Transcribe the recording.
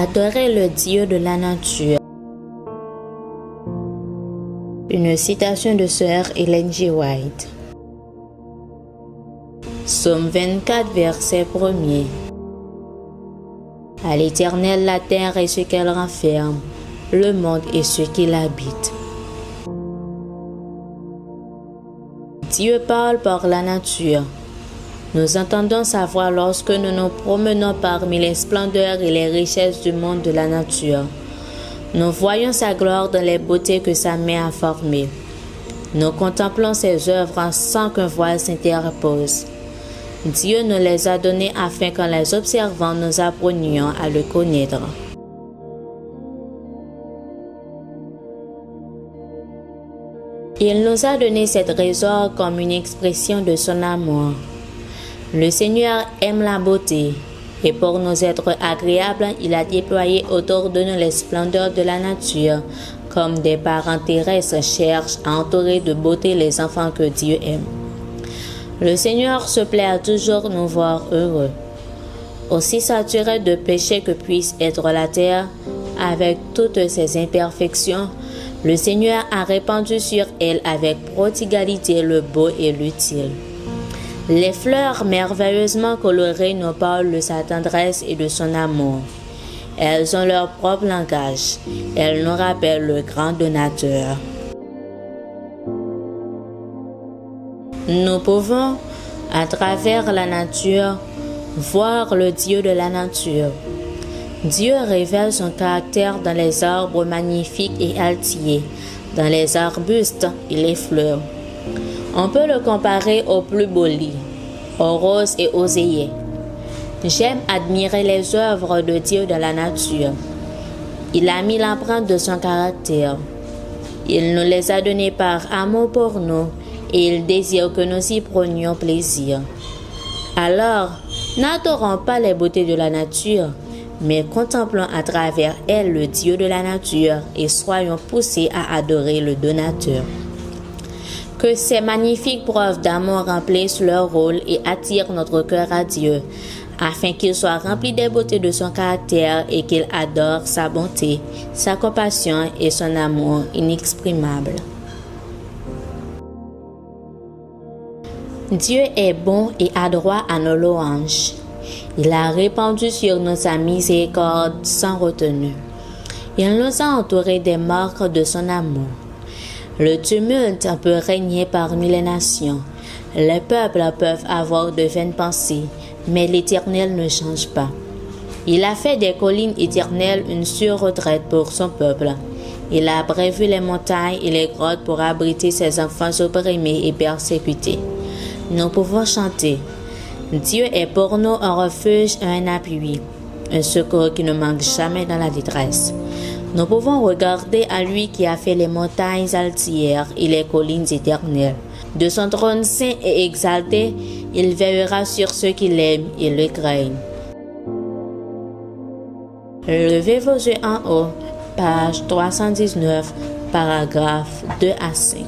Adorez le Dieu de la nature. Une citation de sœur Ellen G. White. Psaume 24, verset 1er. À l'Éternel la terre et ce qu'elle renferme, le monde et ce qui l'habite. Dieu parle par la nature. Nous entendons sa voix lorsque nous nous promenons parmi les splendeurs et les richesses du monde de la nature. Nous voyons sa gloire dans les beautés que sa main a formées. Nous contemplons ses œuvres sans qu'un voile s'interpose. Dieu nous les a données afin qu'en les observant, nous apprenions à le connaître. Il nous a donné cette trésor comme une expression de son amour. Le Seigneur aime la beauté, et pour nous être agréables, il a déployé autour de nous les splendeurs de la nature, comme des parents terrestres cherchent à entourer de beauté les enfants que Dieu aime. Le Seigneur se plaît à toujours nous voir heureux. Aussi saturée de péché que puisse être la terre, avec toutes ses imperfections, le Seigneur a répandu sur elle avec prodigalité le beau et l'utile. Les fleurs merveilleusement colorées nous parlent de sa tendresse et de son amour. Elles ont leur propre langage. Elles nous rappellent le grand donateur. Nous pouvons, à travers la nature, voir le Dieu de la nature. Dieu révèle son caractère dans les arbres magnifiques et altiers, dans les arbustes et les fleurs. On peut le comparer aux plus beaux lits, aux roses et aux œillets. J'aime admirer les œuvres de Dieu dans la nature. Il a mis l'empreinte de son caractère. Il nous les a donnés par amour pour nous et il désire que nous y prenions plaisir. Alors, n'adorons pas les beautés de la nature, mais contemplons à travers elle le Dieu de la nature et soyons poussés à adorer le donateur. Que ces magnifiques preuves d'amour remplissent leur rôle et attirent notre cœur à Dieu, afin qu'il soit rempli des beautés de son caractère et qu'il adore sa bonté, sa compassion et son amour inexprimable. Dieu est bon et adroit à nos louanges. Il a répandu sur nous sa miséricorde sans retenue. Il nous a entourés des marques de son amour. Le tumulte peut régner parmi les nations. Les peuples peuvent avoir de vaines pensées, mais l'Éternel ne change pas. Il a fait des collines éternelles une sûre retraite pour son peuple. Il a prévu les montagnes et les grottes pour abriter ses enfants opprimés et persécutés. Nous pouvons chanter. Dieu est pour nous un refuge et un appui, un secours qui ne manque jamais dans la détresse. Nous pouvons regarder à lui qui a fait les montagnes altières et les collines éternelles. De son trône saint et exalté, il veillera sur ceux qui l'aiment et le craignent. Levez vos yeux en haut, page 319, paragraphes 2 à 5.